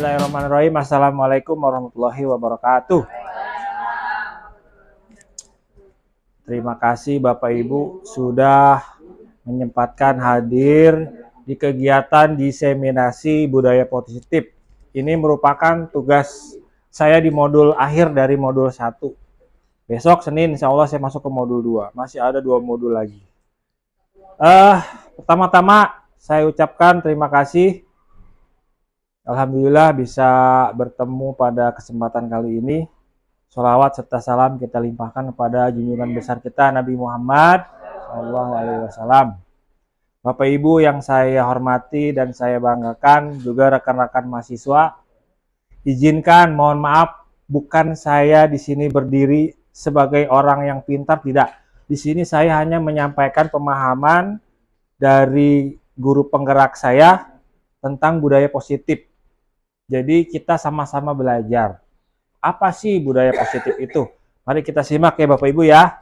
Bismillahirrahmanirrahim. Assalamualaikum warahmatullahi wabarakatuh. Terima kasih Bapak Ibu sudah menyempatkan hadir di kegiatan diseminasi budaya positif. Ini merupakan tugas saya di modul akhir dari modul 1. Besok Senin insya Allah saya masuk ke modul 2. Masih ada 2 modul lagi. Pertama-tama saya ucapkan terima kasih. Alhamdulillah bisa bertemu pada kesempatan kali ini. Sholawat serta salam kita limpahkan kepada junjungan besar kita Nabi Muhammad SAW. Bapak Ibu yang saya hormati dan saya banggakan, juga rekan-rekan mahasiswa, izinkan mohon maaf bukan saya di sini berdiri sebagai orang yang pintar, tidak. Di sini saya hanya menyampaikan pemahaman dari guru penggerak saya tentang budaya positif. Jadi kita sama-sama belajar. Apa sih budaya positif itu? Mari kita simak ya Bapak Ibu ya.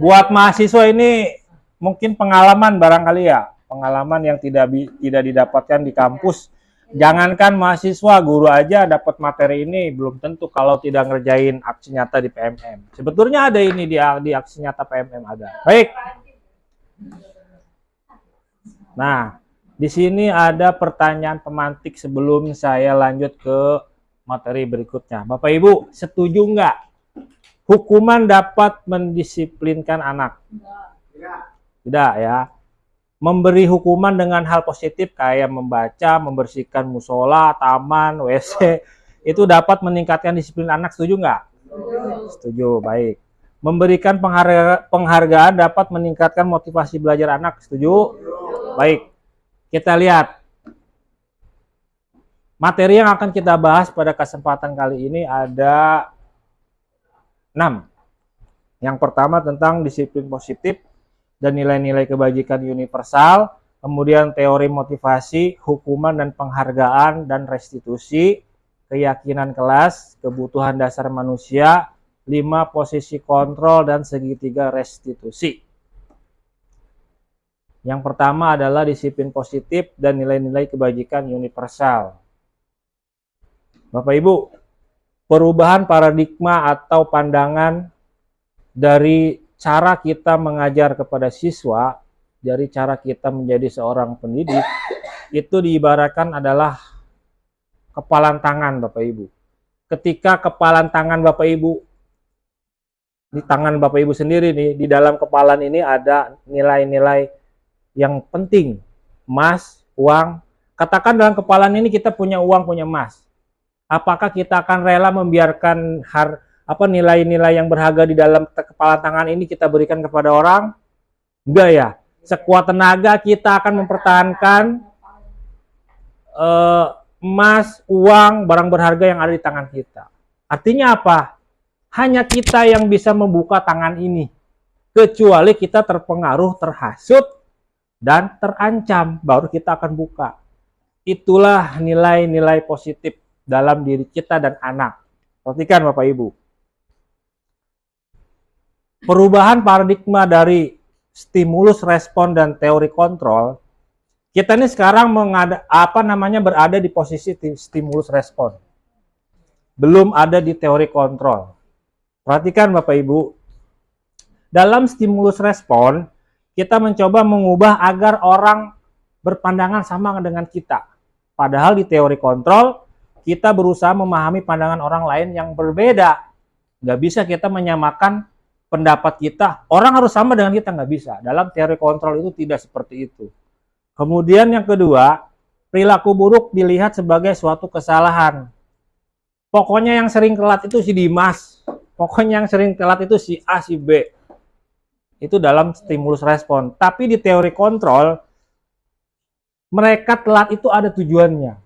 Buat mahasiswa ini mungkin pengalaman barangkali ya. Pengalaman yang tidak didapatkan di kampus. Jangankan mahasiswa, guru aja dapat materi ini belum tentu kalau tidak ngerjain aksi nyata di PMM. Sebetulnya ada ini di aksi nyata PMM ada. Baik. Nah, di sini ada pertanyaan pemantik sebelum saya lanjut ke materi berikutnya. Bapak Ibu, setuju nggak hukuman dapat mendisiplinkan anak? Tidak ya. Memberi hukuman dengan hal positif kayak membaca, membersihkan musola, taman, WC, itu dapat meningkatkan disiplin anak. Setuju nggak? Setuju, baik. Memberikan penghargaan dapat meningkatkan motivasi belajar anak. Setuju? Baik. Kita lihat materi yang akan kita bahas pada kesempatan kali ini ada 6. Yang pertama tentang disiplin positif dan nilai-nilai kebajikan universal, kemudian teori motivasi, hukuman dan penghargaan dan restitusi, keyakinan kelas, kebutuhan dasar manusia, 5 posisi kontrol dan segitiga restitusi. Yang pertama adalah disiplin positif dan nilai-nilai kebajikan universal. Bapak Ibu, perubahan paradigma atau pandangan dari cara kita mengajar kepada siswa, dari cara kita menjadi seorang pendidik, itu diibaratkan adalah kepalan tangan Bapak Ibu. Ketika kepalan tangan Bapak Ibu, di tangan Bapak Ibu sendiri nih, di dalam kepalan ini ada nilai-nilai yang penting, emas, uang. Katakan dalam kepalan ini kita punya uang, punya emas. Apakah kita akan rela membiarkan nilai-nilai yang berharga di dalam kepala tangan ini kita berikan kepada orang? Enggak ya. Sekuat tenaga kita akan mempertahankan emas, uang, barang berharga yang ada di tangan kita. Artinya apa? Hanya kita yang bisa membuka tangan ini. Kecuali kita terpengaruh, terhasut, dan terancam, baru kita akan buka. Itulah nilai-nilai positif dalam diri kita dan anak. Perhatikan Bapak Ibu. Perubahan paradigma dari stimulus respon dan teori kontrol, kita ini sekarang berada di posisi stimulus respon. Belum ada di teori kontrol. Perhatikan Bapak Ibu. Dalam stimulus respon, kita mencoba mengubah agar orang berpandangan sama dengan kita. Padahal di teori kontrol, kita berusaha memahami pandangan orang lain yang berbeda. Nggak bisa kita menyamakan pendapat kita. Orang harus sama dengan kita, nggak bisa. Dalam teori kontrol itu tidak seperti itu. Kemudian yang kedua, perilaku buruk dilihat sebagai suatu kesalahan. Pokoknya yang sering telat itu si Dimas. Pokoknya yang sering telat itu si A, si B. Itu dalam stimulus respon. Tapi di teori kontrol, mereka telat itu ada tujuannya.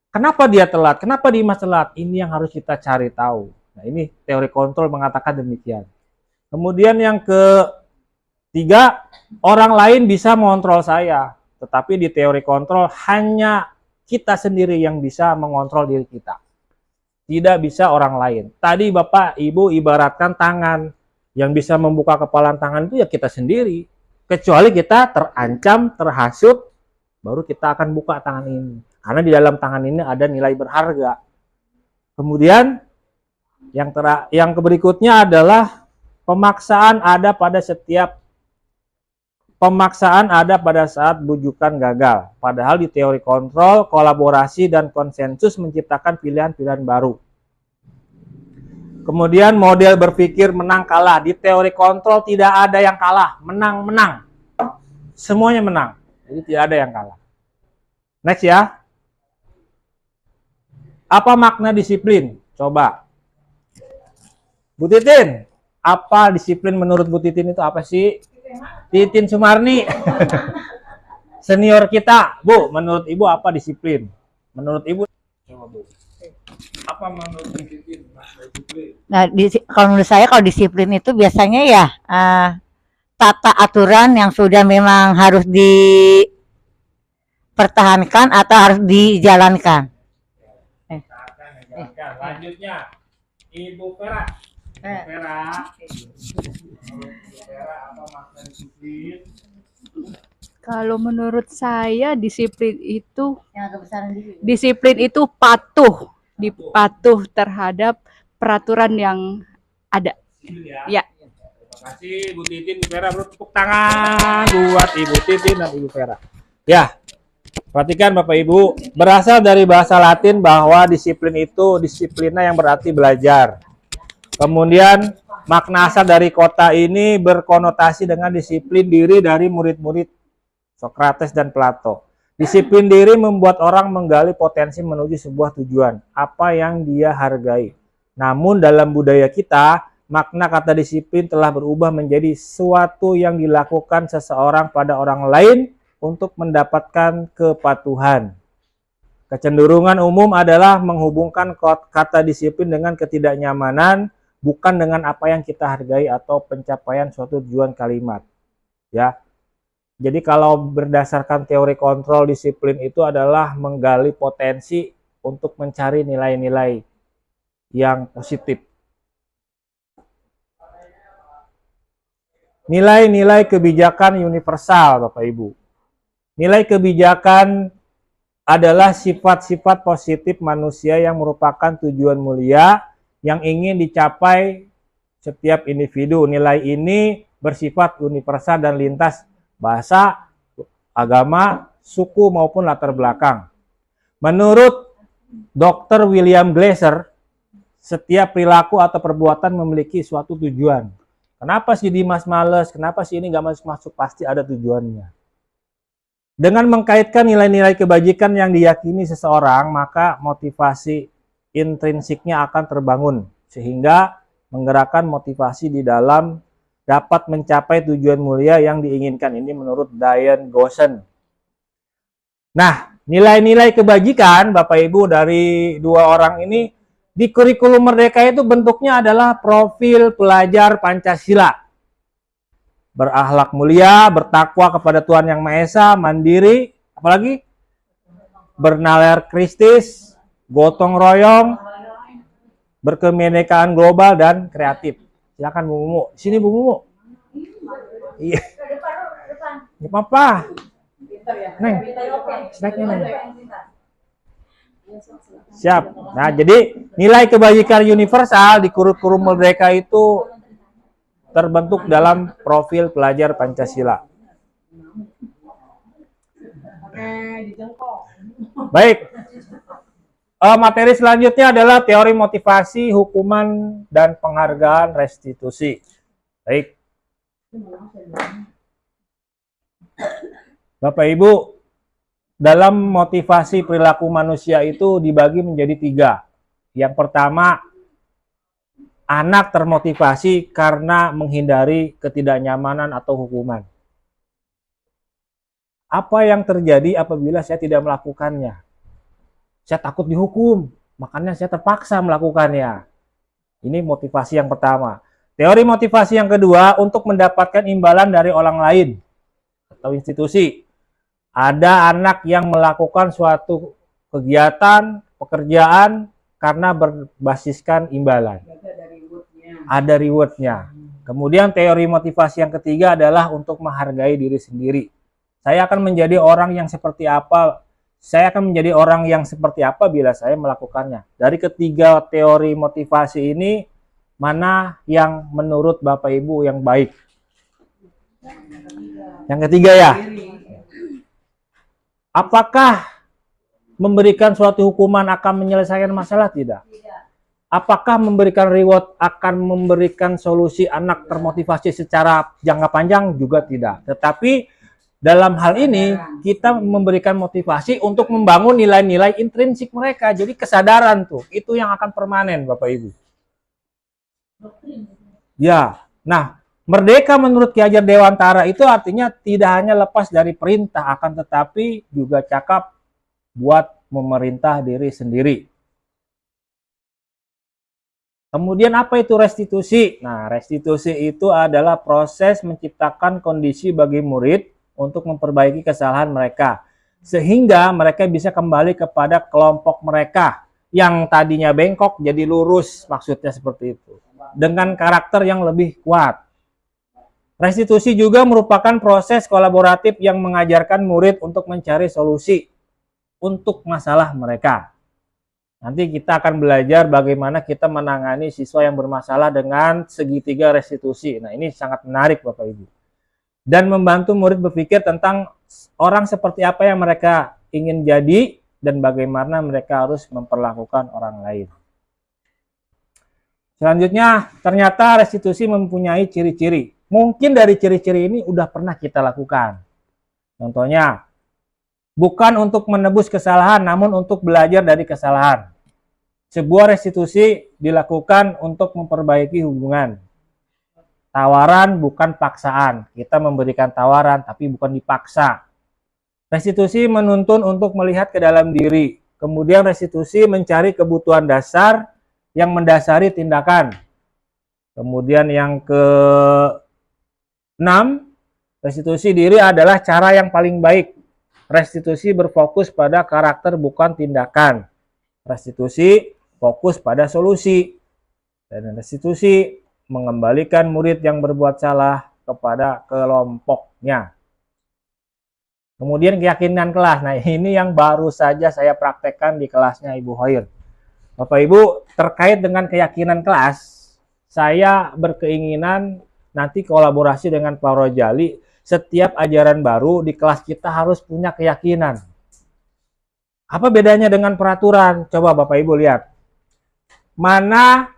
Kenapa dia telat? Kenapa Dimas telat? Ini yang harus kita cari tahu. Nah, ini teori kontrol mengatakan demikian. Kemudian yang ketiga, orang lain bisa mengontrol saya. Tetapi di teori kontrol, hanya kita sendiri yang bisa mengontrol diri kita. Tidak bisa orang lain. Tadi Bapak, Ibu ibaratkan tangan. Yang bisa membuka kepalan tangan itu ya kita sendiri. Kecuali kita terancam, terhasut, baru kita akan buka tangan ini. Karena di dalam tangan ini ada nilai berharga. Kemudian yang berikutnya adalah pemaksaan ada pada saat bujukan gagal. Padahal di teori kontrol, kolaborasi dan konsensus menciptakan pilihan-pilihan baru. Kemudian model berpikir menang kalah. Di teori kontrol tidak ada yang kalah, menang-menang. Semuanya menang. Jadi tidak ada yang kalah. Next ya. Apa makna disiplin? Coba. Bu Titin, apa disiplin menurut Bu Titin itu apa sih? Titin Sumarni. Senior kita. Bu, menurut Ibu apa disiplin? Menurut Ibu? Coba Bu. Apa menurut disiplin? Nah, kalau menurut saya kalau disiplin itu biasanya ya tata aturan yang sudah memang harus dipertahankan atau harus dijalankan. Lanjutnya, Ibu Vera. Vera, apa makna disiplin? Kalau menurut saya disiplin itu patuh terhadap peraturan yang ada. Ya. Terima kasih Bu Titin, Bu Vera, bertepuk tangan buat Ibu Titin dan Ibu Vera. Ya, perhatikan Bapak Ibu, berasal dari bahasa Latin bahwa disiplin itu disiplina yang berarti belajar. Kemudian makna asal dari kota ini berkonotasi dengan disiplin diri dari murid-murid Sokrates dan Plato. Disiplin diri membuat orang menggali potensi menuju sebuah tujuan, apa yang dia hargai. Namun dalam budaya kita, makna kata disiplin telah berubah menjadi sesuatu yang dilakukan seseorang pada orang lain untuk mendapatkan kepatuhan. Kecenderungan umum adalah menghubungkan kata disiplin dengan ketidaknyamanan, bukan dengan apa yang kita hargai atau pencapaian suatu tujuan kalimat. Ya. Jadi kalau berdasarkan teori kontrol, disiplin itu adalah menggali potensi untuk mencari nilai-nilai yang positif. Nilai-nilai kebijakan universal, Bapak Ibu. Nilai kebijakan adalah sifat-sifat positif manusia yang merupakan tujuan mulia yang ingin dicapai setiap individu. Nilai ini bersifat universal dan lintas bahasa, agama, suku maupun latar belakang. Menurut Dr. William Glasser, setiap perilaku atau perbuatan memiliki suatu tujuan. Kenapa sih Dimas males? Kenapa sih ini nggak masuk-masuk? Pasti ada tujuannya. Dengan mengkaitkan nilai-nilai kebajikan yang diyakini seseorang, maka motivasi intrinsiknya akan terbangun, sehingga menggerakkan motivasi di dalam dapat mencapai tujuan mulia yang diinginkan. Ini menurut Diane Goshen. Nah, nilai-nilai kebajikan, Bapak Ibu, dari dua orang ini, di kurikulum Merdeka itu bentuknya adalah profil pelajar Pancasila. Berakhlak mulia, bertakwa kepada Tuhan Yang Maha Esa, mandiri, apalagi bernalar kristis, gotong royong, berkebinekaan global dan kreatif. Silakan Bu Mumu. Sini Bu Mumu. Iya. Enggak apa-apa. Neng. Snacknya Neng. Siap. Nah, jadi nilai kebajikan universal di kurikulum Merdeka itu terbentuk dalam profil pelajar Pancasila. Baik. Materi selanjutnya adalah teori motivasi, hukuman, dan penghargaan restitusi. Baik. Bapak Ibu, dalam motivasi perilaku manusia itu dibagi menjadi 3. Yang pertama, anak termotivasi karena menghindari ketidaknyamanan atau hukuman. Apa yang terjadi apabila saya tidak melakukannya? Saya takut dihukum, makanya saya terpaksa melakukannya. Ini motivasi yang pertama. Teori motivasi yang kedua, untuk mendapatkan imbalan dari orang lain atau institusi. Ada anak yang melakukan suatu kegiatan, pekerjaan karena berbasiskan imbalan. Ada rewardnya. Kemudian teori motivasi yang ketiga adalah untuk menghargai diri sendiri. Saya akan menjadi orang yang seperti apa saya akan menjadi orang yang seperti apa bila saya melakukannya. Dari ketiga teori motivasi ini, mana yang menurut Bapak Ibu yang baik? Yang ketiga ya. Apakah memberikan suatu hukuman akan menyelesaikan masalah? Tidak. Apakah memberikan reward akan memberikan solusi anak termotivasi secara jangka panjang? Juga tidak. Tetapi dalam hal ini kita memberikan motivasi untuk membangun nilai-nilai intrinsik mereka. Jadi kesadaran tuh, itu yang akan permanen Bapak Ibu. Ya, nah merdeka menurut Ki Hajar Dewantara itu artinya tidak hanya lepas dari perintah, akan tetapi juga cakap buat memerintah diri sendiri. Kemudian apa itu restitusi? Nah, restitusi itu adalah proses menciptakan kondisi bagi murid untuk memperbaiki kesalahan mereka, sehingga mereka bisa kembali kepada kelompok mereka yang tadinya bengkok jadi lurus, maksudnya seperti itu, dengan karakter yang lebih kuat. Restitusi juga merupakan proses kolaboratif yang mengajarkan murid untuk mencari solusi untuk masalah mereka. Nanti kita akan belajar bagaimana kita menangani siswa yang bermasalah dengan segitiga restitusi. Nah, ini sangat menarik Bapak Ibu. Dan membantu murid berpikir tentang orang seperti apa yang mereka ingin jadi dan bagaimana mereka harus memperlakukan orang lain. Selanjutnya, ternyata restitusi mempunyai ciri-ciri. Mungkin dari ciri-ciri ini udah pernah kita lakukan. Contohnya, bukan untuk menebus kesalahan, namun untuk belajar dari kesalahan. Sebuah restitusi dilakukan untuk memperbaiki hubungan. Tawaran bukan paksaan. Kita memberikan tawaran, tapi bukan dipaksa. Restitusi menuntun untuk melihat ke dalam diri. Kemudian restitusi mencari kebutuhan dasar yang mendasari tindakan. Kemudian yang ke-6, restitusi diri adalah cara yang paling baik. Restitusi berfokus pada karakter bukan tindakan. Restitusi fokus pada solusi. Dan restitusi mengembalikan murid yang berbuat salah kepada kelompoknya. Kemudian keyakinan kelas. Nah, ini yang baru saja saya praktekkan di kelasnya Ibu Hoir. Bapak Ibu, terkait dengan keyakinan kelas, saya berkeinginan nanti kolaborasi dengan Pak Rojali, setiap ajaran baru di kelas kita harus punya keyakinan. Apa bedanya dengan peraturan? Coba Bapak Ibu lihat. Mana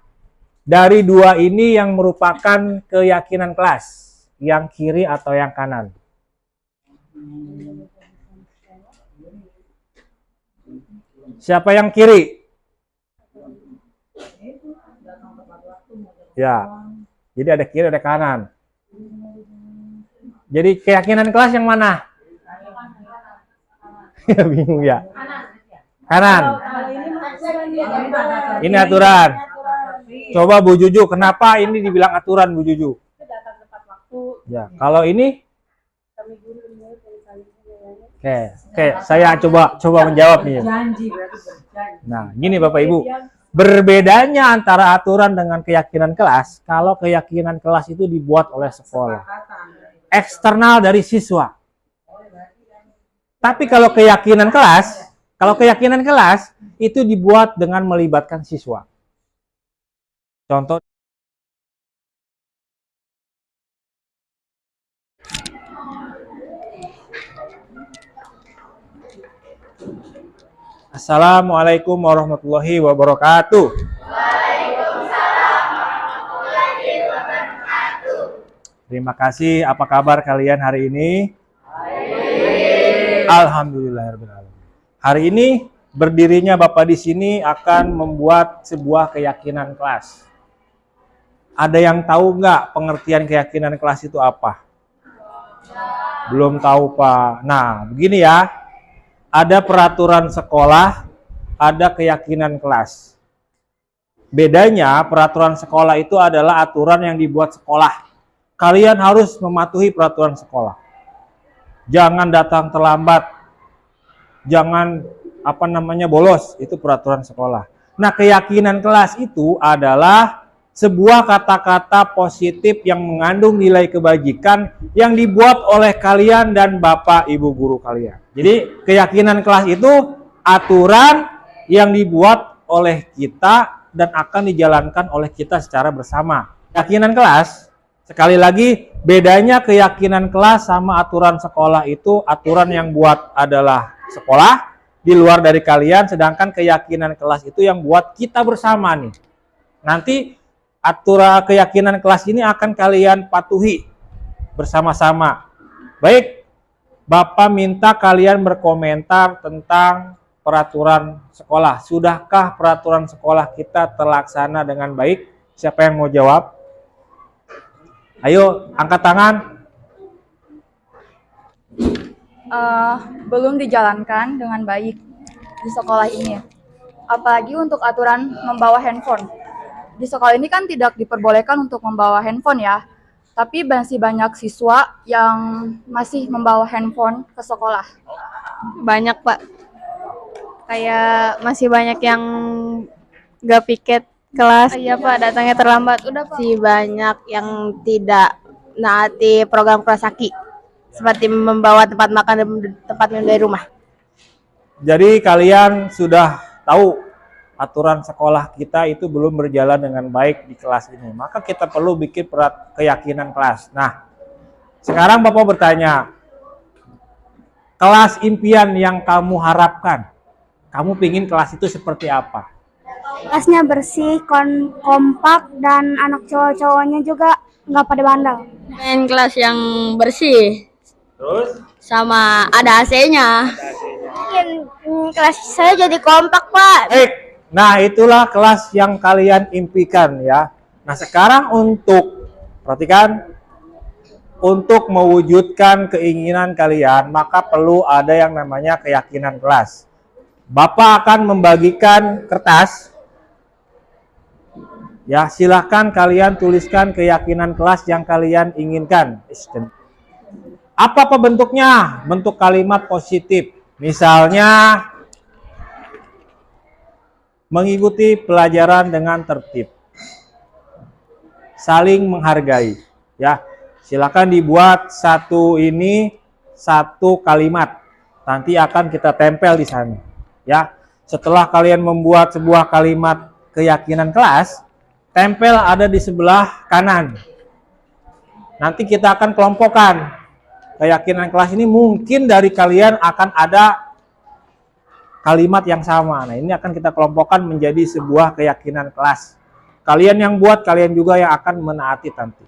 dari dua ini yang merupakan keyakinan kelas? Yang kiri atau yang kanan? Siapa yang kiri? Ya, jadi ada kiri, ada kanan. Jadi keyakinan kelas yang mana? Bingung ya? Kanan. Ini aturan. Coba Bu Juju, kenapa ini dibilang aturan Bu Juju? Ya, kalau ini? Oke, saya coba menjawab nih. Nah, gini Bapak Ibu. Berbedanya antara aturan dengan keyakinan kelas, kalau keyakinan kelas itu dibuat oleh sekolah. Eksternal dari siswa. Tapi kalau keyakinan kelas itu dibuat dengan melibatkan siswa. Contoh, Assalamualaikum warahmatullahi wabarakatuh. Waalaikumsalam warahmatullahi wabarakatuh. Terima kasih. Apa kabar kalian hari ini? Alhamdulillahirrahmanirrahim. Hari ini berdirinya Bapak di sini akan membuat sebuah keyakinan kelas. Ada yang tahu nggak pengertian keyakinan kelas itu apa? Belum tahu Pak. Nah, begini ya. Ada peraturan sekolah, ada keyakinan kelas. Bedanya peraturan sekolah itu adalah aturan yang dibuat sekolah. Kalian harus mematuhi peraturan sekolah. Jangan datang terlambat. Jangan bolos, itu peraturan sekolah. Nah, keyakinan kelas itu adalah sebuah kata-kata positif yang mengandung nilai kebajikan yang dibuat oleh kalian dan Bapak Ibu guru kalian. Jadi keyakinan kelas itu aturan yang dibuat oleh kita dan akan dijalankan oleh kita secara bersama. Keyakinan kelas, sekali lagi bedanya keyakinan kelas sama aturan sekolah itu, aturan yang buat adalah sekolah di luar dari kalian, sedangkan keyakinan kelas itu yang buat kita bersama nih. Nanti aturan keyakinan kelas ini akan kalian patuhi bersama-sama. Baik, Bapak minta kalian berkomentar tentang peraturan sekolah. Sudahkah peraturan sekolah kita terlaksana dengan baik? Siapa yang mau jawab? Ayo, angkat tangan. Belum dijalankan dengan baik di sekolah ini. Apalagi untuk aturan membawa handphone. Di sekolah ini kan tidak diperbolehkan untuk membawa handphone ya. Tapi masih banyak siswa yang masih membawa handphone ke sekolah. Banyak, Pak. Kayak masih banyak yang gak piket kelas. Iya Pak, datangnya terlambat. Udah Pak. Masih banyak yang tidak naati program Kurasaki. Seperti membawa tempat makan dan tempat minum dari rumah. Jadi kalian sudah tahu aturan sekolah kita itu belum berjalan dengan baik di kelas ini. Maka kita perlu bikin keyakinan kelas. Nah, sekarang Bapak bertanya, kelas impian yang kamu harapkan, kamu pingin kelas itu seperti apa? Kelasnya bersih, kompak, dan anak cowok-cowoknya juga nggak pada bandel. Pengen kelas yang bersih. Terus? Sama ada AC-nya. Mungkin kelas saya jadi kompak, Pak. Nah, itulah kelas yang kalian impikan ya. Nah, sekarang perhatikan, untuk mewujudkan keinginan kalian, maka perlu ada yang namanya keyakinan kelas. Bapak akan membagikan kertas. Ya, silahkan kalian tuliskan keyakinan kelas yang kalian inginkan. Apa bentuknya? Bentuk kalimat positif. Misalnya, mengikuti pelajaran dengan tertib, saling menghargai. Ya, silakan dibuat satu kalimat. Nanti akan kita tempel di sana. Ya, setelah kalian membuat sebuah kalimat keyakinan kelas, tempel ada di sebelah kanan. Nanti kita akan kelompokkan keyakinan kelas ini. Mungkin dari kalian akan ada kalimat yang sama. Nah, ini akan kita kelompokkan menjadi sebuah keyakinan kelas. Kalian yang buat, kalian juga yang akan menaati nanti.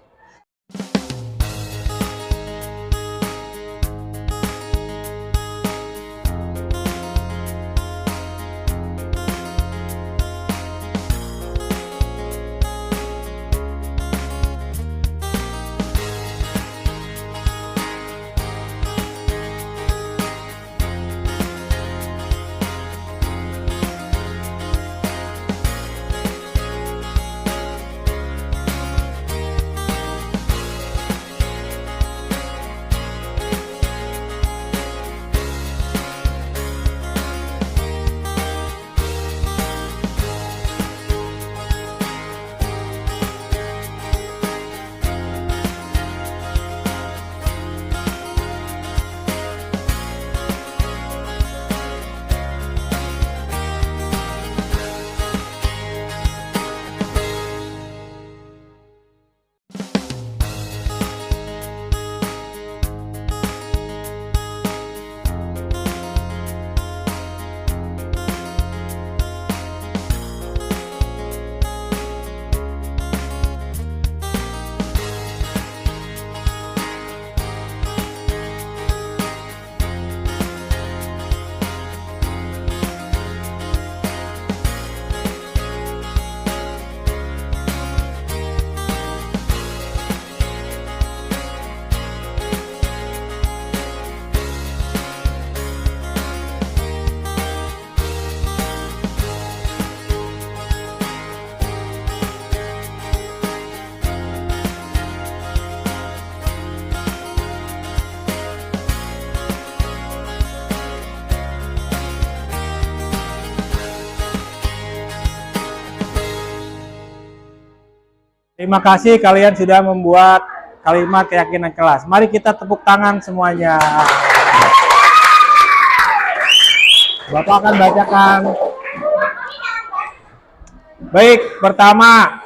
Terima kasih kalian sudah membuat kalimat keyakinan kelas. Mari kita tepuk tangan semuanya. Bapak akan bacakan. Baik, pertama,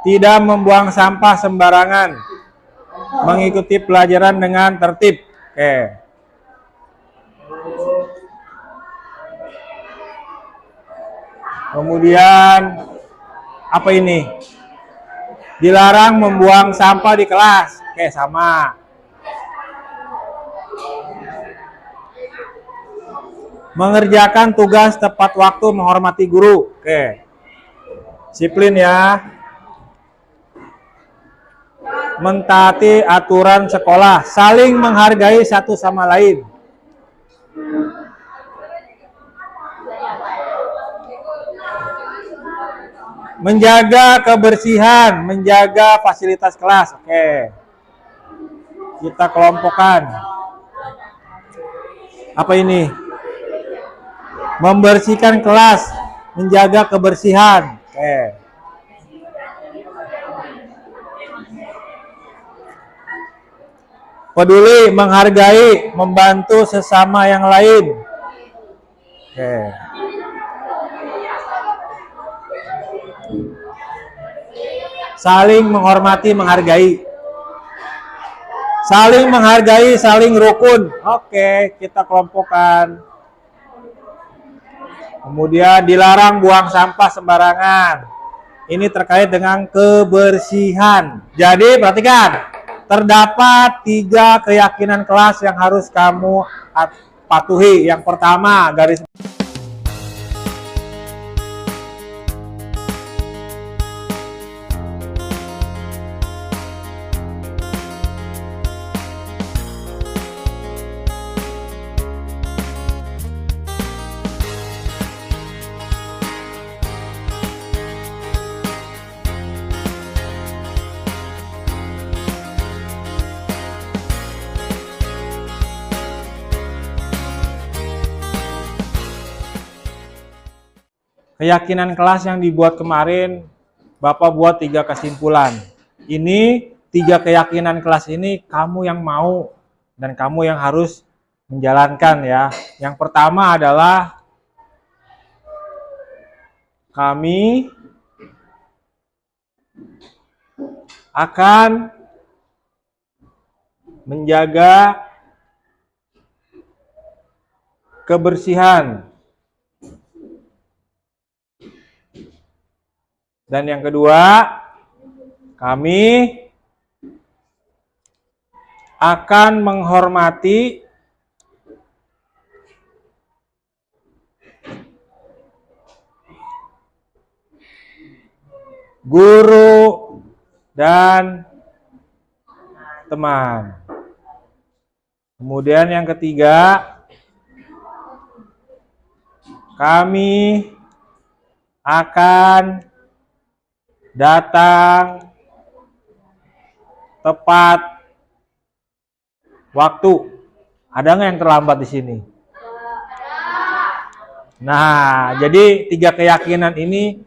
tidak membuang sampah sembarangan. Mengikuti pelajaran dengan tertib. Oke. Kemudian, apa ini? Dilarang membuang sampah di kelas. Oke, sama. Mengerjakan tugas tepat waktu, menghormati guru. Oke. Disiplin ya. Mentaati aturan sekolah, saling menghargai satu sama lain. Menjaga kebersihan, menjaga fasilitas kelas. Oke. Kita kelompokkan. Apa ini? Membersihkan kelas, menjaga kebersihan. Oke. Peduli, menghargai, membantu sesama yang lain. Oke. Saling menghormati, menghargai. Saling menghargai, saling rukun. Oke, kita kelompokkan. Kemudian dilarang buang sampah sembarangan. Ini terkait dengan kebersihan. Jadi perhatikan, terdapat 3 keyakinan kelas yang harus kamu patuhi. Yang pertama, garis keyakinan kelas yang dibuat kemarin, Bapak buat 3 kesimpulan. Ini 3 keyakinan kelas ini kamu yang mau dan kamu yang harus menjalankan ya. Yang pertama adalah kami akan menjaga kebersihan. Dan yang kedua, kami akan menghormati guru dan teman. Kemudian yang ketiga, kami akan datang tepat waktu. Ada nggak yang terlambat di sini? Nah, jadi 3 keyakinan ini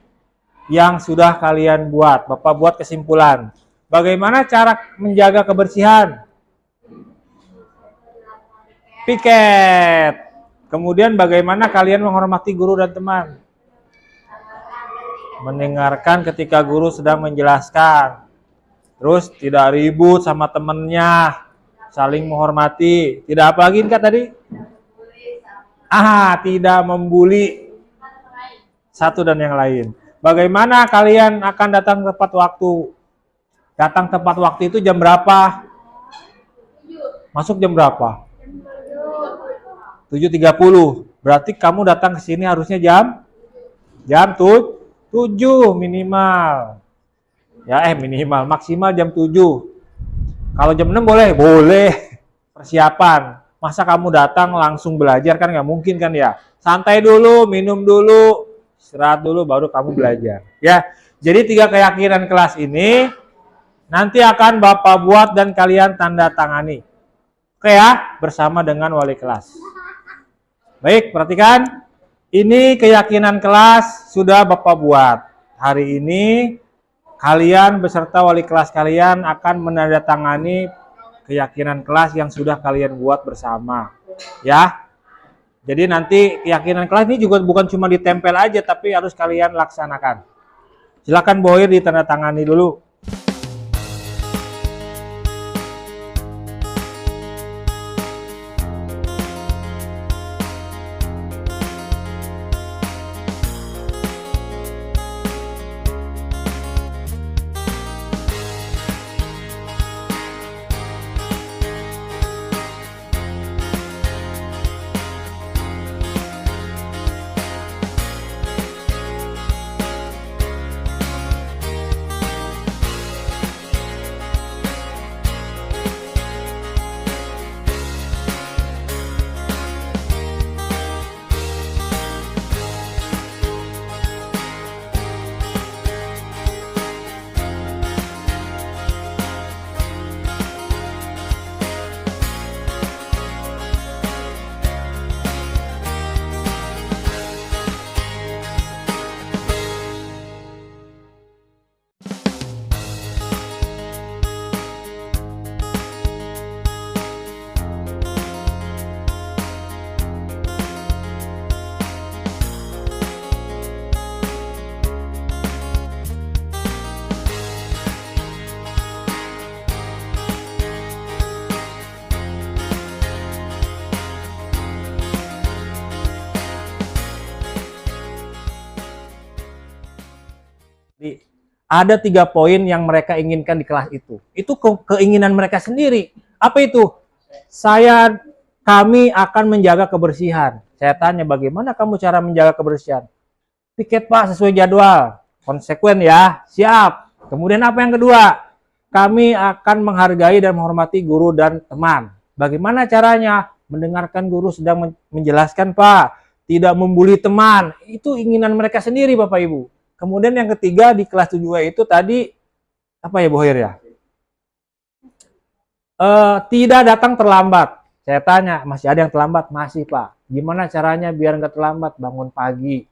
yang sudah kalian buat. Bapak buat kesimpulan. Bagaimana cara menjaga kebersihan? Piket. Kemudian bagaimana kalian menghormati guru dan teman? Mendengarkan ketika guru sedang menjelaskan. Terus tidak ribut sama temennya. Saling menghormati. Tidak apa lagi Kak tadi? Tidak membuli satu dan yang lain. Bagaimana kalian akan datang tepat waktu? Datang tepat waktu itu jam berapa? Masuk jam berapa? 7.30. Berarti kamu datang ke sini harusnya jam 7 minimal. Ya minimal, maksimal jam 7. Kalau jam 6 boleh? Boleh. Persiapan. Masa kamu datang langsung belajar kan nggak mungkin kan ya. Santai dulu, minum dulu, istirahat dulu baru kamu belajar. Ya. Jadi 3 keyakinan kelas ini nanti akan Bapak buat dan kalian tanda tangani. Oke ya, bersama dengan wali kelas. Baik, perhatikan. Ini keyakinan kelas sudah Bapak buat. Hari ini kalian beserta wali kelas kalian akan menandatangani keyakinan kelas yang sudah kalian buat bersama, ya. Jadi nanti keyakinan kelas ini juga bukan cuma ditempel aja, tapi harus kalian laksanakan. Silakan Bu Hoir ditandatangani dulu. Ada 3 poin yang mereka inginkan di kelas itu. Itu keinginan mereka sendiri. Apa itu? Kami akan menjaga kebersihan. Saya tanya, bagaimana kamu cara menjaga kebersihan? Piket Pak, sesuai jadwal. Konsekuen ya, siap. Kemudian apa yang kedua? Kami akan menghargai dan menghormati guru dan teman. Bagaimana caranya? Mendengarkan guru sedang menjelaskan Pak. Tidak membuli teman. Itu inginan mereka sendiri Bapak Ibu. Kemudian yang ketiga di kelas 7 itu tadi, apa ya Bu Hoir ya? Tidak datang terlambat. Saya tanya, masih ada yang terlambat? Masih Pak. Gimana caranya biar nggak terlambat? Bangun pagi.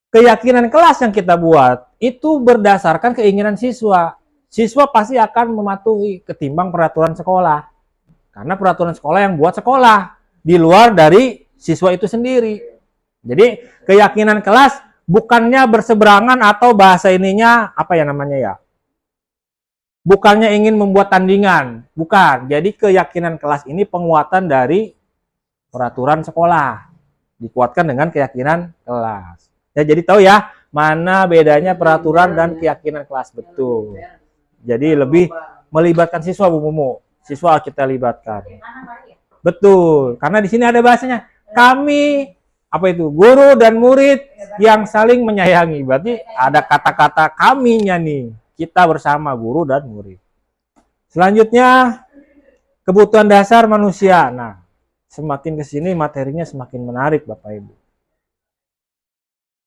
Keyakinan kelas yang kita buat, itu berdasarkan keinginan siswa. Siswa pasti akan mematuhi ketimbang peraturan sekolah. Karena peraturan sekolah yang buat sekolah. Di luar dari siswa itu sendiri. Jadi keyakinan kelas bukannya berseberangan atau bahasa ininya apa ya namanya ya? Bukannya ingin membuat tandingan, bukan. Jadi keyakinan kelas ini penguatan dari peraturan sekolah, dikuatkan dengan keyakinan kelas. Ya, jadi tahu ya mana bedanya peraturan dan keyakinan kelas, betul. Jadi lebih melibatkan siswa Bu Mumu. Siswa kita libatkan. Betul, karena di sini ada bahasanya kami apa itu? Guru dan murid yang saling menyayangi. Berarti ada kata-kata kaminya nih. Kita bersama guru dan murid. Selanjutnya, kebutuhan dasar manusia. Nah, semakin ke sini materinya semakin menarik Bapak Ibu.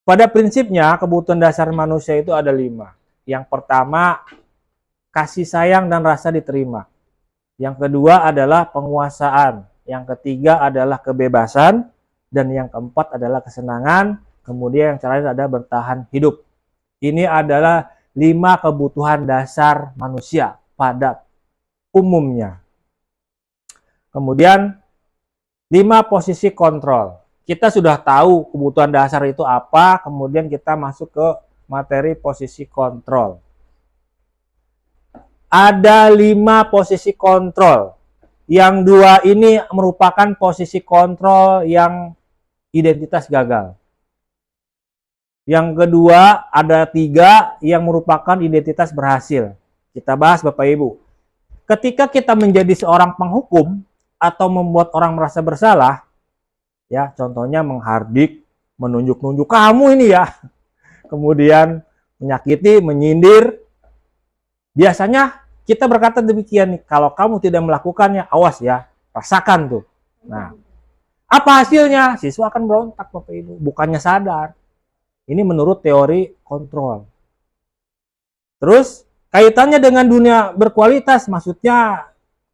Pada prinsipnya, kebutuhan dasar manusia itu ada 5. Yang pertama, kasih sayang dan rasa diterima. Yang kedua adalah penguasaan. Yang ketiga adalah kebebasan. Dan yang keempat adalah kesenangan, kemudian yang terakhir adalah bertahan hidup. Ini adalah 5 kebutuhan dasar manusia pada umumnya. Kemudian 5 posisi kontrol. Kita sudah tahu kebutuhan dasar itu apa, kemudian kita masuk ke materi posisi kontrol. Ada 5 posisi kontrol. Yang 2 ini merupakan posisi kontrol yang identitas gagal. Yang kedua ada 3 yang merupakan identitas berhasil. Kita bahas Bapak Ibu. Ketika kita menjadi seorang penghukum atau membuat orang merasa bersalah, ya contohnya menghardik, menunjuk-nunjuk kamu ini ya, kemudian menyakiti, menyindir, biasanya kita berkata demikian nih, kalau kamu tidak melakukannya, awas ya, rasakan tuh. Nah, apa hasilnya? Siswa akan berontak Bapak Ibu, bukannya sadar. Ini menurut teori kontrol. Terus kaitannya dengan dunia berkualitas, maksudnya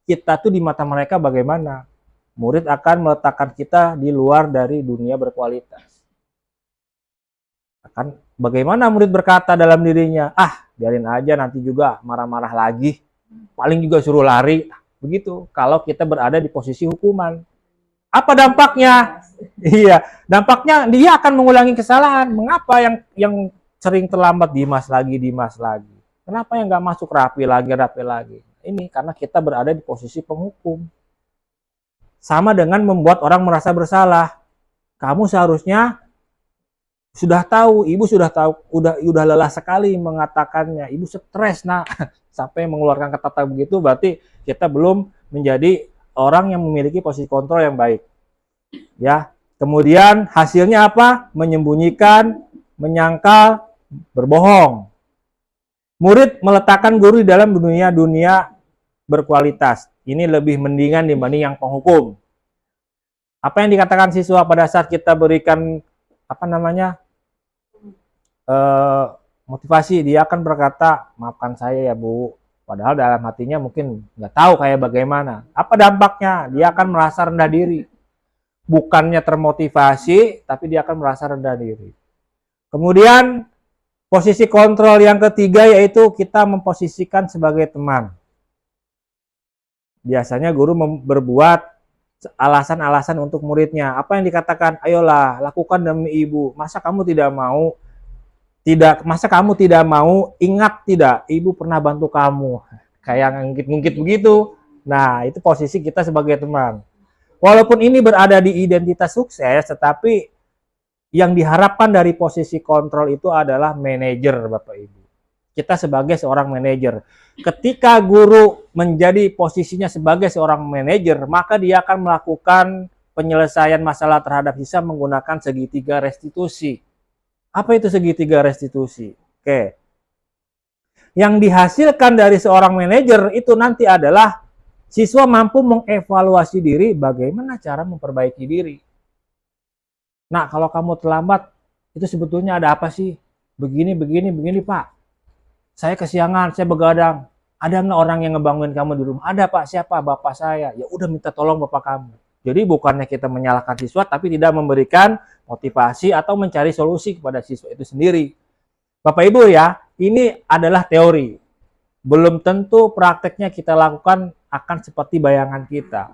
kita tuh di mata mereka bagaimana? Murid akan meletakkan kita di luar dari dunia berkualitas. Akan bagaimana murid berkata dalam dirinya, biarin aja, nanti juga marah-marah lagi, paling juga suruh lari. Begitu kalau kita berada di posisi hukuman. Apa dampaknya? Iya, dampaknya dia akan mengulangi kesalahan. Mengapa yang sering terlambat Dimas lagi? Kenapa yang nggak masuk rapi lagi? Ini karena kita berada di posisi penghukum. Sama dengan membuat orang merasa bersalah. Kamu seharusnya sudah tahu, ibu sudah tahu, udah lelah sekali mengatakannya. Ibu stres, nah, sampai mengeluarkan kata-kata begitu, berarti kita belum menjadi orang yang memiliki posisi kontrol yang baik. Ya, kemudian hasilnya apa? Menyembunyikan, menyangkal, berbohong. Murid meletakkan guru di dalam dunia berkualitas. Ini lebih mendingan dibanding yang penghukum. Apa yang dikatakan siswa pada saat kita berikan motivasi, dia akan berkata, maafkan saya ya Bu, padahal dalam hatinya mungkin nggak tahu kayak bagaimana. Apa dampaknya? Dia akan merasa rendah diri. Bukannya termotivasi, tapi dia akan merasa rendah diri. Kemudian posisi kontrol yang ketiga yaitu kita memposisikan sebagai teman. Biasanya guru berbuat alasan-alasan untuk muridnya. Apa yang dikatakan? Ayolah, lakukan demi ibu. Masa kamu tidak mau? Masa kamu tidak mau? Ingat tidak, ibu pernah bantu kamu. Kayak ngungkit-ngungkit begitu. Nah, itu posisi kita sebagai teman. Walaupun ini berada di identitas sukses, tetapi yang diharapkan dari posisi kontrol itu adalah manajer, Bapak Ibu. Kita sebagai seorang manajer. Ketika guru menjadi posisinya sebagai seorang manajer, maka dia akan melakukan penyelesaian masalah terhadap siswa menggunakan segitiga restitusi. Apa itu segitiga restitusi? Oke. Yang dihasilkan dari seorang manajer itu nanti adalah siswa mampu mengevaluasi diri, bagaimana cara memperbaiki diri. Nah, kalau kamu terlambat, itu sebetulnya ada apa sih? Begini, Pak. Saya kesiangan, saya begadang. Ada nggak orang yang ngebangunin kamu di rumah? Ada Pak, siapa? Bapak saya. Ya udah minta tolong Bapak kamu. Jadi bukannya kita menyalahkan siswa, tapi tidak memberikan motivasi atau mencari solusi kepada siswa itu sendiri. Bapak Ibu ya, ini adalah teori. Belum tentu prakteknya kita lakukan akan seperti bayangan kita.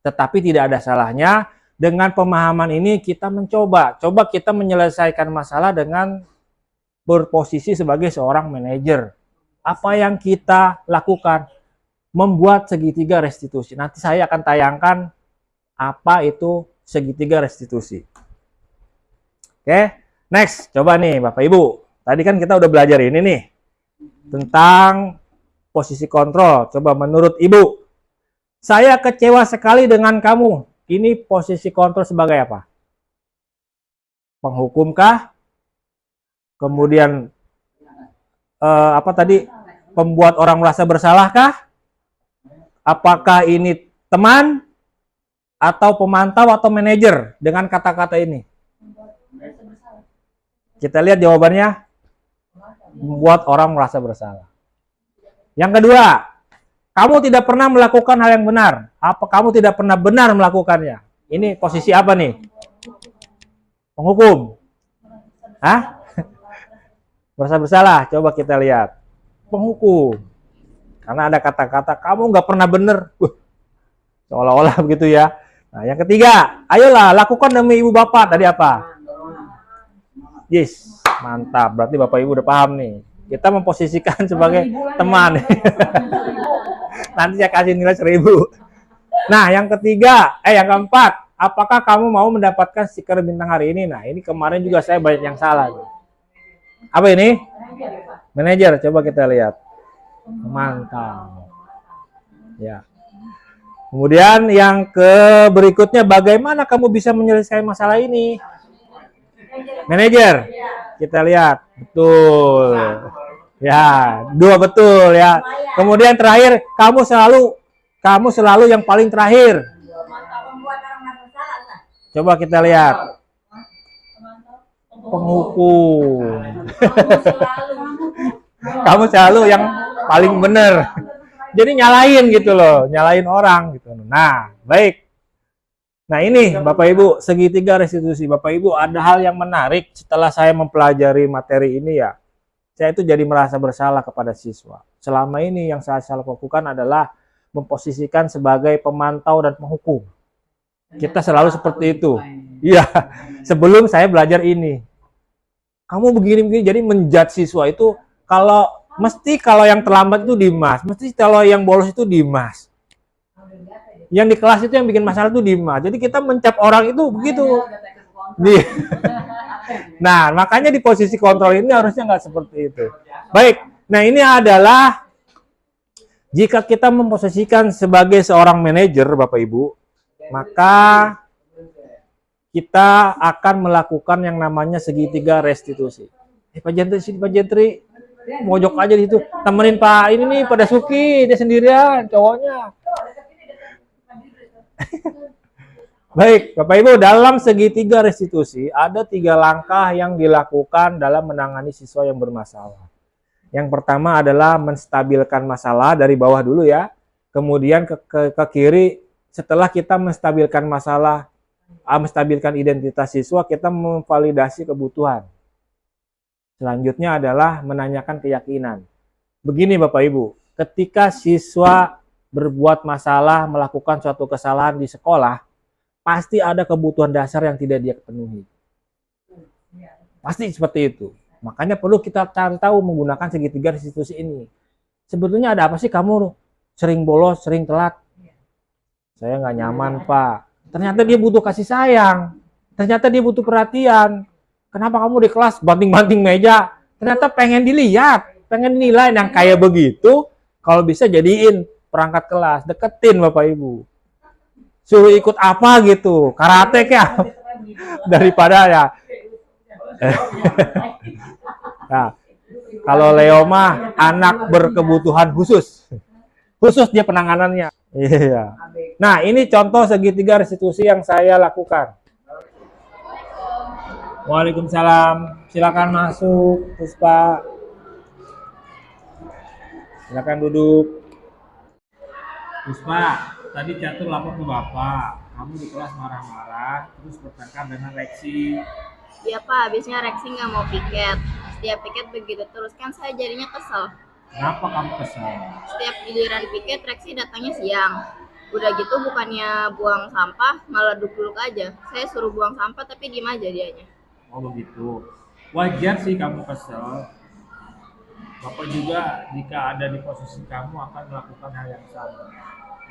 Tetapi tidak ada salahnya dengan pemahaman ini kita mencoba. Coba kita menyelesaikan masalah dengan berposisi sebagai seorang manajer. Apa yang kita lakukan? Membuat segitiga restitusi. Nanti saya akan tayangkan apa itu segitiga restitusi. Oke, next. Coba nih Bapak Ibu. Tadi kan kita udah belajar ini nih. Tentang posisi kontrol. Coba menurut Ibu. Saya kecewa sekali dengan kamu. Ini posisi kontrol sebagai apa? Penghukumkah? Kemudian pembuat orang merasa bersalahkah? Apakah ini teman atau pemantau atau manajer dengan kata-kata ini? Kita lihat jawabannya. Membuat orang merasa bersalah. Yang kedua, kamu tidak pernah melakukan hal yang benar. Apa kamu tidak pernah benar melakukannya? Ini posisi apa nih? Penghukum. Hah? Merasa bersalah. Coba kita lihat. Penghukum. Karena ada kata-kata kamu nggak pernah benar. Seolah-olah begitu ya. Nah, yang ketiga, ayolah lakukan demi ibu bapak. Tadi apa? Yes, mantap. Berarti Bapak Ibu udah paham nih. Kita memposisikan sebagai teman. Nanti saya kasih nilai 1000. Nah, yang keempat, apakah kamu mau mendapatkan stiker bintang hari ini? Nah, ini kemarin juga saya banyak yang salah. Apa ini? Manajer. Coba kita lihat. Mantap. Ya. Kemudian yang berikutnya, bagaimana kamu bisa menyelesaikan masalah ini? Manajer. Kita lihat. Betul. Ya, 2 betul ya. Kemudian terakhir, kamu selalu yang paling terakhir. Coba kita lihat. Penghukum. Kamu selalu yang paling benar. Jadi nyalain gitu loh, nyalain orang gitu. Nah, baik. Nah ini Bapak Ibu, segitiga restitusi. Bapak Ibu, ada hal yang menarik setelah saya mempelajari materi ini ya. saya itu jadi merasa bersalah kepada siswa. Selama ini yang saya lakukan adalah memposisikan sebagai pemantau dan penghukum. Kita selalu seperti itu. Iya, sebelum saya belajar ini. Kamu begini-begini, jadi menjudge siswa itu kalau yang terlambat itu Dimas, mesti kalau yang bolos itu Dimas. Yang di kelas itu yang bikin masalah itu Dimas. Jadi kita mencap orang itu begitu. Nah, makanya di posisi kontrol ini harusnya nggak seperti itu. Baik, nah ini adalah jika kita memposisikan sebagai seorang manajer, Bapak Ibu, maka kita akan melakukan yang namanya segitiga restitusi. Pak Jentri sini, Pak Jentri, mojok aja di situ, temenin Pak ini nih pada Suki, dia sendirian, cowoknya. Baik, Bapak Ibu, dalam segitiga restitusi ada 3 langkah yang dilakukan dalam menangani siswa yang bermasalah. Yang pertama adalah menstabilkan masalah dari bawah dulu ya. Kemudian ke kiri, setelah kita menstabilkan masalah, menstabilkan identitas siswa, kita memvalidasi kebutuhan. Selanjutnya adalah menanyakan keyakinan. Begini Bapak Ibu, ketika siswa berbuat masalah, melakukan suatu kesalahan di sekolah, pasti ada kebutuhan dasar yang tidak dia penuhi. Pasti seperti itu. Makanya perlu kita cari tahu menggunakan segitiga restitusi ini. Sebetulnya ada apa sih kamu sering bolos, sering telat? Saya nggak nyaman, Pak. Ternyata dia butuh kasih sayang. Ternyata dia butuh perhatian. Kenapa kamu di kelas banting-banting meja? Ternyata pengen dilihat, pengen dinilai. Yang kayak begitu, kalau bisa jadiin perangkat kelas. Deketin Bapak Ibu. Suruh ikut apa gitu, karate kayak daripada ya. Nah, kalau Leo mah anak berkebutuhan khusus dia penanganannya. Iya. Nah, ini contoh segitiga restitusi yang saya lakukan. Waalaikumsalam. Silakan masuk, Puspa. Silakan duduk. Puspa, tadi Catur lapor ke Bapak. Kamu di kelas marah-marah, terus bertengkar dengan Reksi. Iya Pak, habisnya Reksi nggak mau piket. Setiap piket begitu terus, kan saya jadinya kesel. Kenapa kamu kesal? Setiap giliran piket, Reksi datangnya siang. Udah gitu bukannya buang sampah, malah duduk aja. Saya suruh buang sampah tapi diem aja dianya. Oh begitu. Wajar sih kamu kesel. Bapak juga jika ada di posisi kamu akan melakukan hal yang sama.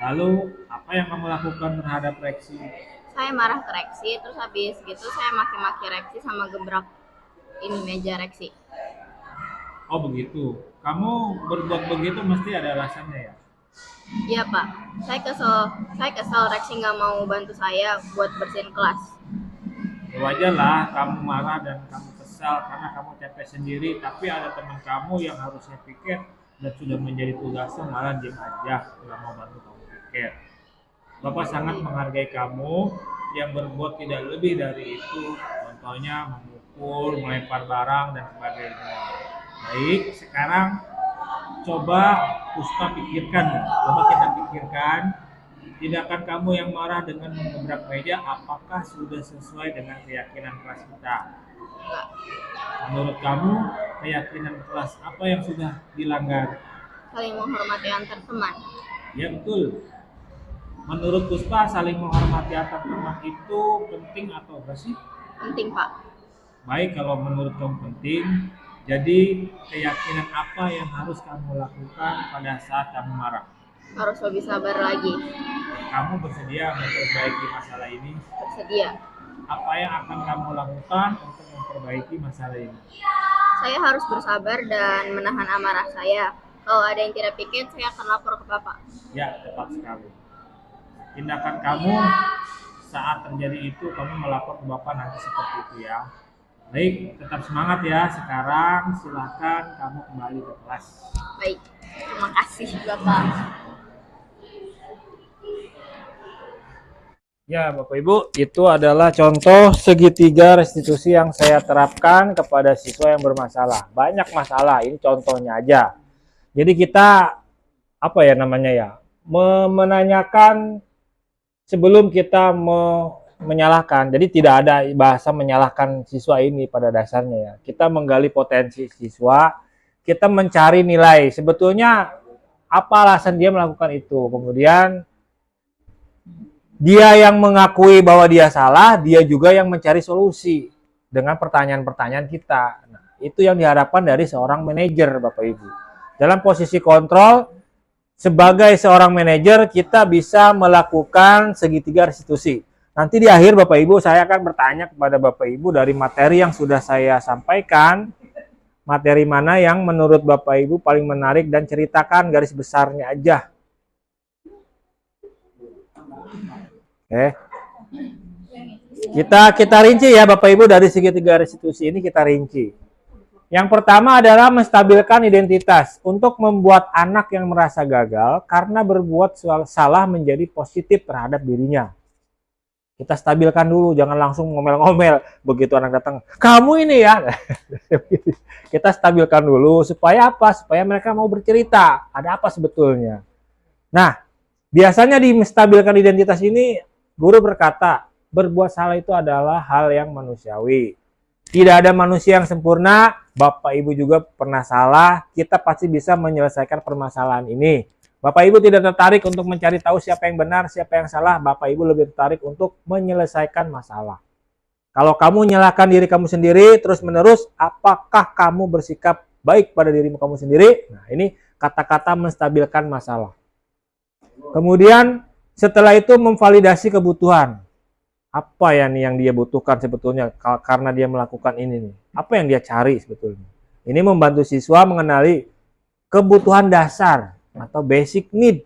Lalu, apa yang kamu lakukan terhadap Reksi? Saya marah ke Reksi, terus habis gitu saya maki-maki Reksi sama gebrak ini meja Reksi. Oh begitu. Kamu berbuat begitu mesti ada alasannya ya? Iya Pak, saya kesel Reksi nggak mau bantu saya buat bersihin kelas. Ya wajar lah kamu marah dan kamu kesal karena kamu capek sendiri, tapi ada teman kamu yang harusnya piket dan sudah menjadi tugasnya malah diam aja, nggak mau bantu kamu piket. Bapak sangat menghargai kamu yang berbuat tidak lebih dari itu, contohnya memukul, melempar barang dan sebagainya. Baik, sekarang coba Puspa pikirkan, coba kita pikirkan tindakan kamu yang marah dengan mengebrak meja apakah sudah sesuai dengan keyakinan kelas kita? Menurut kamu keyakinan kelas apa yang sudah dilanggar? Saling menghormati antar teman. Ya betul. Menurut Puspa saling menghormati antar teman itu penting atau enggak sih? Penting Pak. Baik, kalau menurut kamu penting, jadi keyakinan apa yang harus kamu lakukan pada saat kamu marah? Harus lebih sabar lagi. Kamu bersedia memperbaiki masalah ini? Bersedia. Apa yang akan kamu lakukan untuk memperbaiki masalah ini? Saya harus bersabar dan menahan amarah saya. Kalau ada yang tidak piket, saya akan lapor ke Bapak. Ya, tepat sekali. Tindakan kamu saat terjadi itu, kamu melapor ke Bapak nanti seperti itu ya. Baik, tetap semangat ya. Sekarang silakan kamu kembali ke kelas. Baik, terima kasih Bapak. Ya, Bapak Ibu, itu adalah contoh segitiga restitusi yang saya terapkan kepada siswa yang bermasalah. Banyak masalah, ini contohnya aja. Jadi kita, apa ya namanya ya, menanyakan sebelum kita menyalahkan. Jadi tidak ada bahasa menyalahkan siswa ini pada dasarnya ya. Kita menggali potensi siswa, kita mencari nilai. Sebetulnya apa alasan dia melakukan itu. Kemudian dia yang mengakui bahwa dia salah, dia juga yang mencari solusi dengan pertanyaan-pertanyaan kita. Nah, itu yang diharapkan dari seorang manajer, Bapak Ibu. Dalam posisi kontrol, sebagai seorang manajer, kita bisa melakukan segitiga restitusi. Nanti di akhir, Bapak Ibu, saya akan bertanya kepada Bapak Ibu dari materi yang sudah saya sampaikan, materi mana yang menurut Bapak Ibu paling menarik, dan ceritakan garis besarnya aja. Oke. Kita rinci ya Bapak Ibu, dari segitiga restitusi ini kita rinci. Yang pertama adalah menstabilkan identitas untuk membuat anak yang merasa gagal karena berbuat salah menjadi positif terhadap dirinya. Kita stabilkan dulu, jangan langsung ngomel-ngomel begitu anak datang. Kamu ini ya. Kita stabilkan dulu supaya apa? Supaya mereka mau bercerita. Ada apa sebetulnya? Nah, biasanya di menstabilkan identitas ini guru berkata, berbuat salah itu adalah hal yang manusiawi. Tidak ada manusia yang sempurna, Bapak Ibu juga pernah salah, kita pasti bisa menyelesaikan permasalahan ini. Bapak Ibu tidak tertarik untuk mencari tahu siapa yang benar, siapa yang salah, Bapak Ibu lebih tertarik untuk menyelesaikan masalah. Kalau kamu nyalahkan diri kamu sendiri, terus-menerus, apakah kamu bersikap baik pada dirimu kamu sendiri? Nah, ini kata-kata menstabilkan masalah. Kemudian, setelah itu memvalidasi kebutuhan. Apa ya nih yang dia butuhkan sebetulnya karena dia melakukan ini nih? Apa yang dia cari sebetulnya? Ini membantu siswa mengenali kebutuhan dasar atau basic need.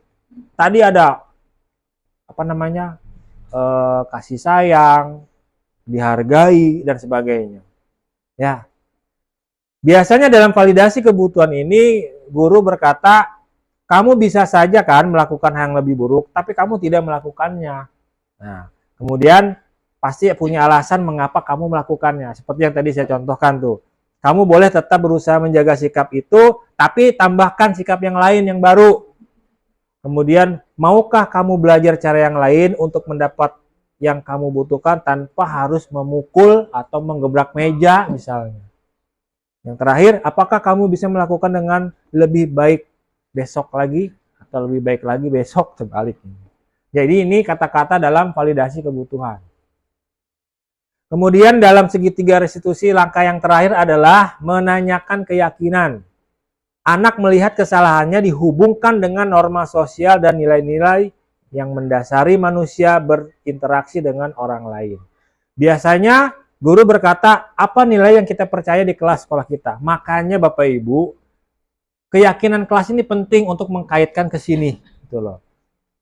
Tadi ada apa namanya? Kasih sayang, dihargai dan sebagainya. Ya. Biasanya dalam validasi kebutuhan ini guru berkata, kamu bisa saja kan melakukan hal yang lebih buruk, tapi kamu tidak melakukannya. Nah, kemudian pasti punya alasan mengapa kamu melakukannya. Seperti yang tadi saya contohkan tuh. Kamu boleh tetap berusaha menjaga sikap itu, tapi tambahkan sikap yang lain yang baru. Kemudian, maukah kamu belajar cara yang lain untuk mendapat yang kamu butuhkan tanpa harus memukul atau menggebrak meja misalnya. Yang terakhir, apakah kamu bisa melakukan dengan lebih baik besok lagi atau lebih baik lagi besok sebaliknya. Jadi ini kata-kata dalam validasi kebutuhan. Kemudian dalam segitiga restitusi, langkah yang terakhir adalah menanyakan keyakinan. Anak melihat kesalahannya dihubungkan dengan norma sosial dan nilai-nilai yang mendasari manusia berinteraksi dengan orang lain. Biasanya guru berkata, apa nilai yang kita percaya di kelas sekolah kita? Makanya Bapak Ibu, keyakinan kelas ini penting untuk mengkaitkan ke sini. Gitu loh.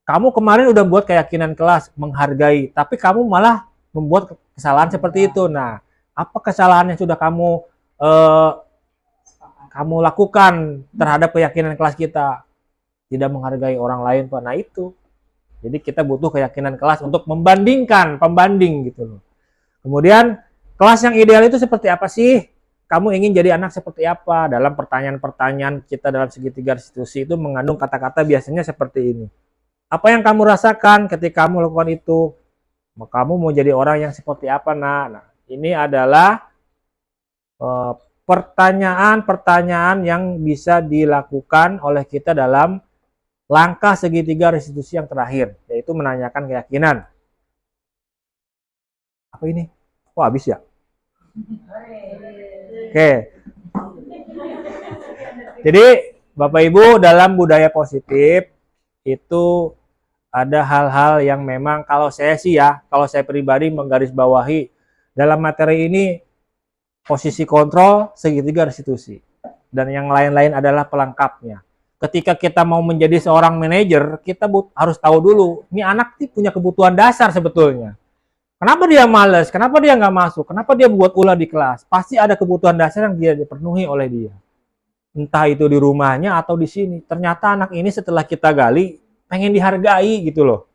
Kamu kemarin udah buat keyakinan kelas, menghargai, tapi kamu malah membuat kesalahan seperti itu. Nah, apa kesalahan yang sudah kamu lakukan terhadap keyakinan kelas kita? Tidak menghargai orang lain, Pak. Nah, itu. Jadi kita butuh keyakinan kelas untuk membandingkan, pembanding gitu loh. Kemudian, kelas yang ideal itu seperti apa sih? Kamu ingin jadi anak seperti apa? Dalam pertanyaan-pertanyaan kita dalam segitiga restitusi itu mengandung kata-kata biasanya seperti ini. Apa yang kamu rasakan ketika kamu melakukan itu? Kamu mau jadi orang yang seperti apa? Nah, ini adalah pertanyaan-pertanyaan yang bisa dilakukan oleh kita dalam langkah segitiga restitusi yang terakhir, yaitu menanyakan keyakinan. Apa ini? Oh, habis ya? Oke. Jadi, Bapak Ibu, dalam budaya positif itu ada hal-hal yang memang kalau saya sih ya, kalau saya pribadi menggarisbawahi dalam materi ini posisi kontrol, segitiga restitusi. Dan yang lain-lain adalah pelengkapnya. Ketika kita mau menjadi seorang manajer, kita harus tahu dulu, ini anak punya kebutuhan dasar sebetulnya. Kenapa dia malas? Kenapa dia nggak masuk? Kenapa dia buat ulah di kelas? Pasti ada kebutuhan dasar yang dia dipenuhi oleh dia. Entah itu di rumahnya atau di sini. Ternyata anak ini setelah kita gali, pengen dihargai gitu loh.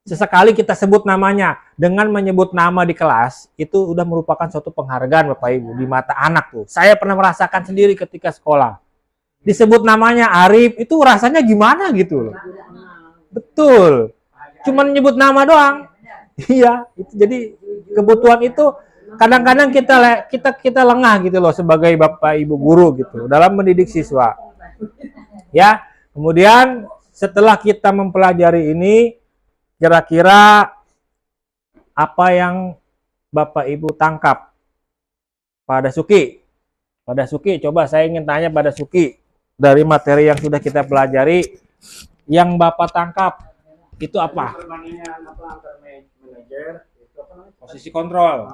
Sesekali kita sebut namanya. Dengan menyebut nama di kelas, itu udah merupakan suatu penghargaan Bapak Ibu di mata anak tuh. Saya pernah merasakan sendiri ketika sekolah. Disebut namanya Arif, itu rasanya gimana gitu loh. Betul. Cuman nyebut nama doang. Iya, itu jadi kebutuhan itu kadang-kadang kita lengah gitu loh sebagai bapak ibu guru gitu dalam mendidik siswa. Ya, kemudian setelah kita mempelajari ini, kira-kira apa yang bapak ibu tangkap? Pada Suki, coba saya ingin tanya pada Suki, dari materi yang sudah kita pelajari, yang bapak tangkap itu apa? Posisi kontrol.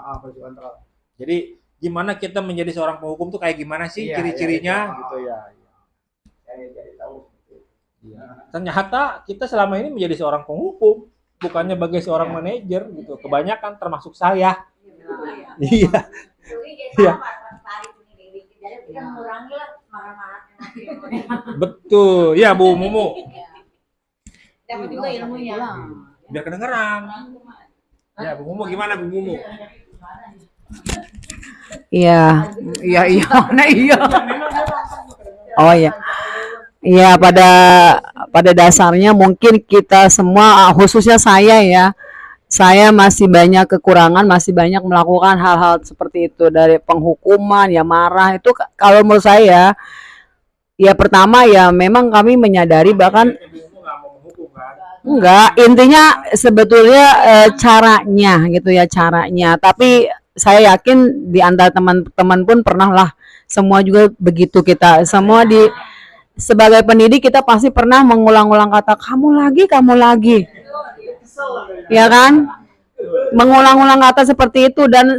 Jadi gimana kita menjadi seorang penghukum tuh kayak gimana sih ciri-cirinya gitu ya. Ternyata kita selama ini menjadi seorang penghukum, bukannya sebagai seorang manajer gitu. Kebanyakan termasuk saya. Iya. Iya. Betul. Ya, Bu Mumu. Dapat juga ilmunya. Biar kedengeran. Ya, Bu Mumu gimana Bu Mumu? Iya, iya, mana iya. Oh iya. Iya, pada dasarnya mungkin kita semua, khususnya saya ya, saya masih banyak kekurangan, masih banyak melakukan hal-hal seperti itu, dari penghukuman, ya marah itu kalau menurut saya, ya pertama ya memang kami menyadari bahkan enggak, intinya sebetulnya caranya gitu ya, caranya. Tapi saya yakin di antara teman-teman pun pernah lah, semua juga begitu, kita semua sebagai pendidik kita pasti pernah mengulang-ulang kata kamu lagi, ya kan? Mengulang-ulang kata seperti itu, dan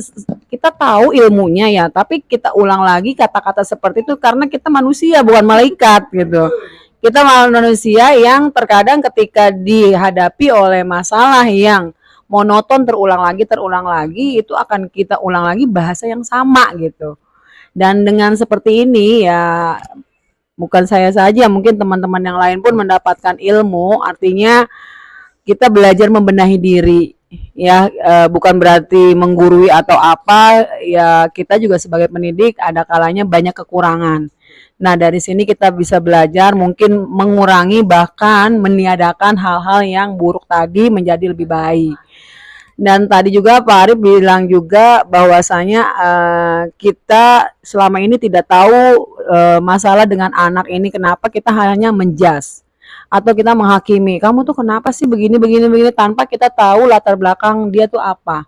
kita tahu ilmunya ya, tapi kita ulang lagi kata-kata seperti itu karena kita manusia bukan malaikat gitu. Kita manusia yang terkadang ketika dihadapi oleh masalah yang monoton terulang lagi, itu akan kita ulang lagi bahasa yang sama gitu. Dan dengan seperti ini ya, bukan saya saja, mungkin teman-teman yang lain pun mendapatkan ilmu, artinya kita belajar membenahi diri ya, bukan berarti menggurui atau apa ya, kita juga sebagai pendidik ada kalanya banyak kekurangan. Nah dari sini kita bisa belajar mungkin mengurangi bahkan meniadakan hal-hal yang buruk tadi menjadi lebih baik. Dan tadi juga Pak Arif bilang juga bahwasanya kita selama ini tidak tahu masalah dengan anak ini, kenapa kita hanya menjas atau kita menghakimi, kamu tuh kenapa sih begini tanpa kita tahu latar belakang dia tuh apa.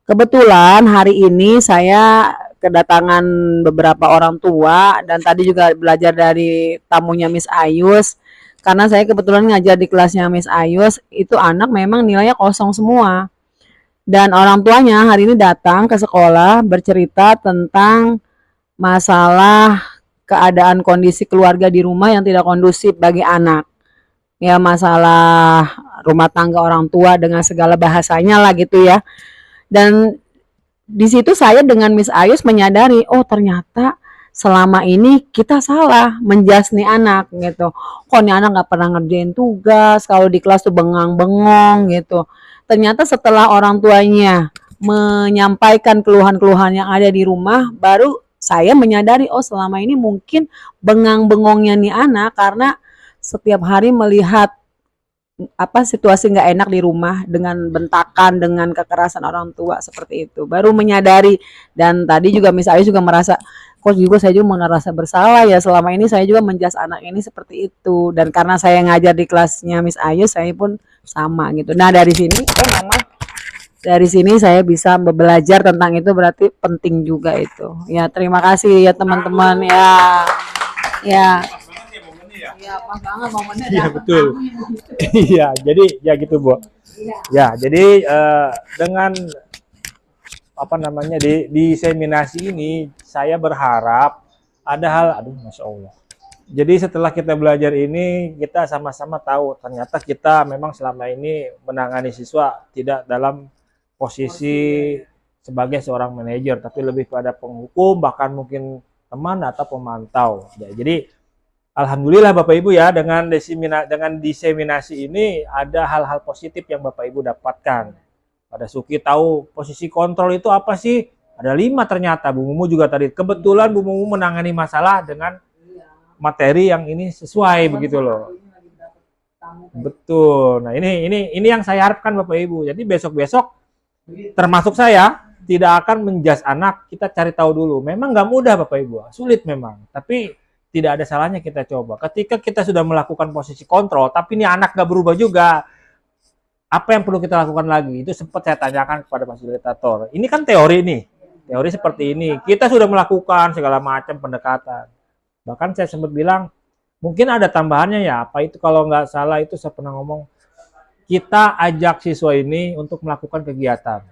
Kebetulan hari ini saya kedatangan beberapa orang tua, dan tadi juga belajar dari tamunya Miss Ayus, karena saya kebetulan ngajar di kelasnya Miss Ayus, itu anak memang nilainya kosong semua. Dan orang tuanya hari ini datang ke sekolah bercerita tentang masalah keadaan kondisi keluarga di rumah yang tidak kondusif bagi anak. Ya masalah rumah tangga orang tua dengan segala bahasanya lah gitu ya. Dan di situ saya dengan Miss Ayus menyadari, oh ternyata selama ini kita salah menjas nih anak gitu. Kok nih anak nggak pernah ngerjain tugas, kalau di kelas tuh bengang-bengong gitu. Ternyata setelah orang tuanya menyampaikan keluhan-keluhan yang ada di rumah, baru saya menyadari, oh selama ini mungkin bengang-bengongnya nih anak karena setiap hari melihat situasi nggak enak di rumah dengan bentakan, dengan kekerasan orang tua seperti itu. Baru menyadari. Dan tadi juga Miss Ayu juga merasa, kok juga saya juga merasa bersalah ya, selama ini saya juga menjas anak ini seperti itu. Dan karena saya ngajar di kelasnya Miss Ayu, saya pun sama gitu. Nah dari sini dari sini saya bisa belajar tentang itu, berarti penting juga itu ya. Terima kasih ya teman-teman ya. Ya pas banget momennya. Iya betul. Iya, jadi ya gitu Bu. Ya, jadi dengan diseminasi ini saya berharap ada hal, Masya Allah. Jadi setelah kita belajar ini, kita sama-sama tahu ternyata kita memang selama ini menangani siswa tidak dalam posisi sebagai seorang manajer, tapi lebih pada penghukum, bahkan mungkin teman atau pemantau. Ya, jadi alhamdulillah Bapak Ibu ya, dengan diseminasi ini ada hal-hal positif yang Bapak Ibu dapatkan. Pada Suki tahu posisi kontrol itu apa sih? Ada 5 ternyata. Bu Mumu juga tadi. Kebetulan Bu Mumu menangani masalah dengan materi yang ini sesuai begitu loh. Betul. Nah ini yang saya harapkan Bapak Ibu. Jadi besok-besok termasuk saya tidak akan menjudge anak, kita cari tahu dulu. Memang nggak mudah Bapak Ibu, sulit memang. Tapi tidak ada salahnya kita coba. Ketika kita sudah melakukan posisi kontrol, tapi ini anak nggak berubah juga, apa yang perlu kita lakukan lagi? Itu sempat saya tanyakan kepada fasilitator. Ini kan teori nih, teori seperti ini. Kita sudah melakukan segala macam pendekatan. Bahkan saya sempat bilang, mungkin ada tambahannya ya, apa itu kalau nggak salah itu saya pernah ngomong, kita ajak siswa ini untuk melakukan kegiatan.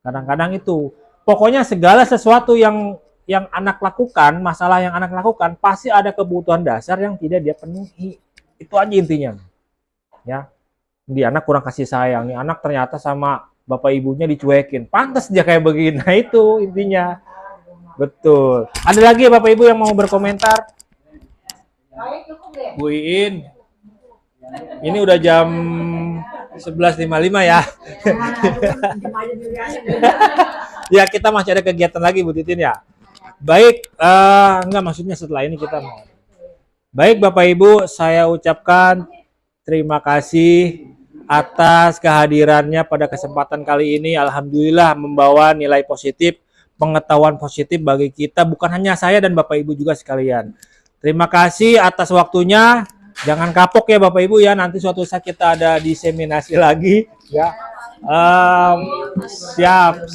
Kadang-kadang itu, pokoknya segala sesuatu yang anak lakukan, masalah yang anak lakukan, pasti ada kebutuhan dasar yang tidak dia penuhi. Itu aja intinya. Ya, di anak kurang kasih sayang, nih anak ternyata sama bapak ibunya dicuekin, pantas dia kayak begini. Nah itu intinya. Betul. Ada lagi ya Bapak Ibu yang mau berkomentar? Bu Iin, ini udah jam 11.55 ya. Ya kita masih ada kegiatan lagi Bu Titin ya. Baik, enggak maksudnya setelah ini kita mau. Baik Bapak Ibu, saya ucapkan terima kasih atas kehadirannya pada kesempatan kali ini. Alhamdulillah membawa nilai positif, pengetahuan positif bagi kita, bukan hanya saya dan Bapak Ibu juga sekalian. Terima kasih atas waktunya. Jangan kapok ya Bapak Ibu ya, nanti suatu saat kita ada diseminasi lagi ya. Siap.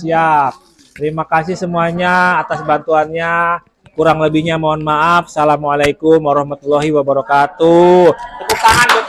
Terima kasih semuanya atas bantuannya. Kurang lebihnya mohon maaf. Assalamualaikum warahmatullahi wabarakatuh. Tepuk tangan.